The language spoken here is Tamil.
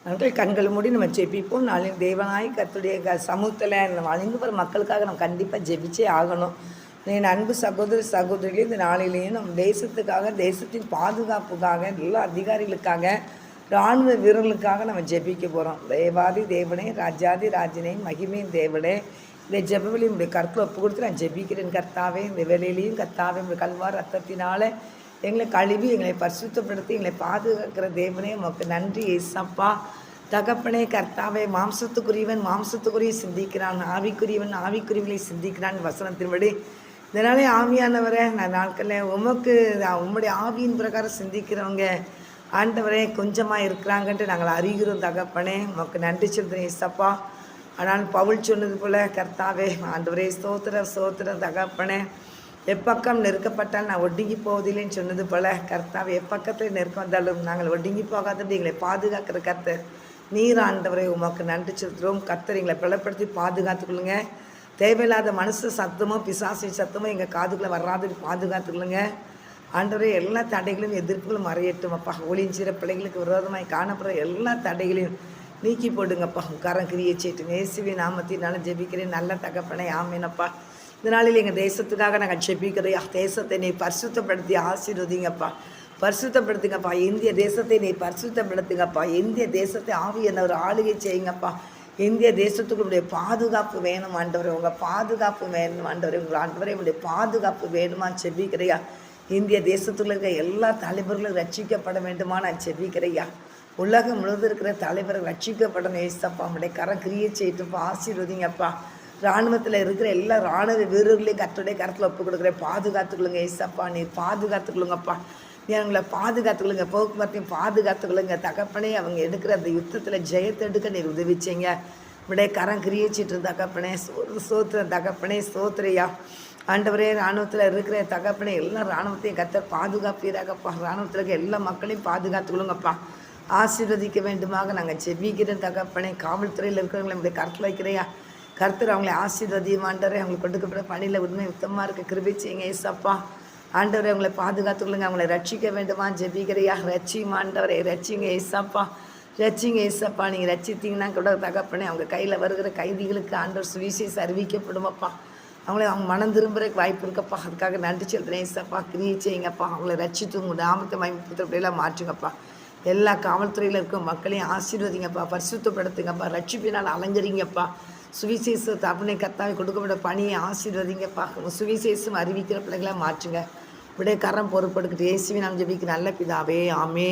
அதனால் கண்கள் மூடி நம்ம ஜெபிப்போம். நாளின் தேவனாய் கர்த்தருடைய சமூகத்தில் வழிந்து வர மக்களுக்காக நம்ம கண்டிப்பாக ஜெபிச்சே ஆகணும். என் அன்பு சகோதர சகோதரிகளே, இந்த நாளிலேயும் நம்ம தேசத்துக்காக, தேசத்தின் பாதுகாப்புக்காக, எல்லா அதிகாரிகளுக்காக, இராணுவ வீரர்களுக்காக நம்ம ஜெபிக்க போகிறோம். தேவாதி தேவனே, ராஜாதி ராஜனே, மகிமையின் தேவனே, இந்த ஜெபவெளி உங்களுடைய கருத்தில் ஒப்பு கொடுத்து நான் ஜெபிக்கிறேன் கர்த்தாவே. இந்த வேலையிலையும் கர்த்தாவே உங்களுடைய கல்வார் ரத்தத்தினால எங்களை கழுவி எங்களை பரிசுத்தப்படுத்தி எங்களை பாதுகாக்கிற தேவனே உமக்கு நன்றி ஏசப்பா. தகப்பனே கர்த்தாவே, மாம்சத்துக்குரியவன் மாம்சத்துக்குரிய சிந்திக்கிறான், ஆவிக்குரியவன் ஆவிக்குரியவனை சிந்திக்கிறான் வசனத்தின்படி. இதனாலே ஆவியானவரை நான் நாட்களில் உமக்கு உம்முடைய ஆவியின் பிரகாரம் சிந்திக்கிறவங்க ஆண்டவரே கொஞ்சமாக இருக்கிறாங்கன்ட்டு நாங்கள் அறிகிறோம் தகப்பனே. உமக்கு நன்றி சொல்கிறேன் ஏசப்பா. ஆனால் பவுல் சொன்னது போல் கர்த்தாவே ஆண்டவரே ஸ்தோத்திர தகப்பனே, எப்பக்கம் நெருக்கப்பட்டால் நான் ஒடுங்கி போவதில்லைன்னு சொன்னது போல் கர்த்தாவே, எப்பக்கத்தில் நெருக்கம் வந்தாலும் நாங்கள் ஒடுங்கி போகாதபடி எங்களை பாதுகாக்கிற கர்த்தர் நீர் ஆண்டவரை உமக்கு நன்றி செலுத்துகிறோம். கர்த்தர் எங்களை பலப்படுத்தி பாதுகாத்துக்கொள்ளுங்க. தேவையில்லாத மனுஷ சத்தமோ பிசாசு சத்தமோ எங்கள் காதுக்குள்ளே வராது பாதுகாத்துக்கொள்ளுங்க ஆண்டவரே. எல்லா தடைகளும் எதிர்ப்புகளும் மறையட்டும் அப்பா. ஒளிஞ்சிற பிள்ளைகளுக்கு விரோதமாய் காணப்படுற எல்லா தடைகளையும் நீக்கி போடுங்கப்பா. உட்காரம் கிரியை செய்யட்டுங்க. இயேசுவே நாமத்தினால ஜெபிக்கிறேன் நல்ல தகப்பனே, ஆமேனப்பா. இந்த நாளில் எங்கள் தேசத்துக்காக நாங்கள் ஜெபிக்கிறையா. தேசத்தை நீ பரிசுத்தப்படுத்தி ஆசீர்வதிங்கப்பா, பரிசுத்தப்படுத்துங்கப்பா. இந்திய தேசத்தை நீ பரிசுத்தப்படுத்துங்கப்பா. இந்திய தேசத்தை ஆவியான ஒரு ஆளுகை செய்யுங்கப்பா. இந்திய தேசத்துக்குடைய பாதுகாப்பு வேணும் ஆண்டவரே, உங்கள் பாதுகாப்பு வேணும் ஆண்டவரே, உங்கள் ஆண்டவரே உங்களுடைய பாதுகாப்பு வேணுமா ஜெபிக்கிறையா. இந்திய தேசத்தில் இருக்க எல்லா தலைவர்களும் ரட்சிக்கப்பட வேண்டுமா நான் ஜெபிக்கிறையா. உலகம் முழுவதும் இருக்கிற தலைவர்கள் ரட்சிக்கப்படணும் ஏசப்பா. உங்களுடைய கரம் கிரியை செய்யட்டுப்பா, ஆசீர்வதிங்கப்பா. இராணுவத்தில் இருக்கிற எல்லா இராணுவ வீரர்களையும் கர்த்தருடைய கரத்தில் ஒப்பு கொடுக்குறேன். பாதுகாத்துக்கொள்ளுங்க ஏசப்பா, நீர் பாதுகாத்துக்கொள்ளுங்கப்பா. அவங்கள பாதுகாத்துக்கொள்ளுங்க, போக்குவரத்தையும் பாதுகாத்துக்கொள்ளுங்க தகப்பனே. அவங்க எடுக்கிற அந்த யுத்தத்தில் ஜெயத்தை எடுக்க நீர் உதவிச்சிங்க. இப்படியே கரம் கிரியச்சிட்டு தகப்பனே, சோத்திர தகப்பனே, சோத்திரையா ஆண்டவரே. இராணுவத்தில் இருக்கிற தகப்பனே எல்லா இராணுவத்தையும் கர்த்தர் பாதுகாப்பீராகப்பா. இராணுவத்தில் இருக்க எல்லா மக்களையும் பாதுகாத்துக்கொள்ளுங்கப்பா, ஆசீர்வதிக்க வேண்டுமாக நாங்கள் ஜெபிக்கிறேன் தகப்பனே. காவல்துறையில் இருக்கிறவங்களை நம்முடைய கருத்தில் வைக்கிறையா. கர்த்தர் அவங்களை ஆசீர்வதியும் ஆண்டவரே. அவங்களுக்கு கொடுக்கப்பட்ட பணியில் உண்மை யுத்தமாக இருக்க கிருபை செய்யுங்க ஏசப்பா. ஆண்டவரை அவங்களை பாதுகாத்துக்கொள்ளுங்க, அவங்களை ரட்சிக்க வேண்டுமா ஜெபிக்கிறையா. ரட்சியும் ஆண்டவரை, ரட்சிங்க ஏசப்பா, ரட்சிங்க ஏசப்பா. நீங்கள் ரட்சித்தீங்கன்னா கூட தகப்பனே அவங்க கையில் வருகிற கைதிகளுக்கு ஆண்டவர் சுவிசேஷம் அறிவிக்கப்படுமப்பா. அவங்க மனம் திரும்புறதுக்கு வாய்ப்பு இருக்கப்பா. அதுக்காக நன்றி சொல்கிறேன் ஏசப்பா. கிரியை செய்யுங்கப்பா. அவங்களை ரட்சித்து உங்கள் நாமத்தை மகிமைப்படுத்துறப்படியெல்லாம் மாற்றுங்கப்பா. எல்லா காவல்துறையில் இருக்க மக்களையும் ஆசீர்வதிங்கப்பா, பரிசுத்தப்படுத்துங்கப்பா, ரட்சிப்பினால் அலங்கரிங்கப்பா. சுவிசேஷ தப்புனை கர்த்தாவை கொடுக்கப்பட்ட பணியை ஆசீர்வதிங்கப்பா. சுவிசேஷம் அறிவிக்கிற பிள்ளைகளாக மாற்றுங்க. விடைய கரம் பொறுப்படுக்கிட்டு இயேசுவின் நாம் ஜெபிக்க நல்ல பிதாவே, ஆமே.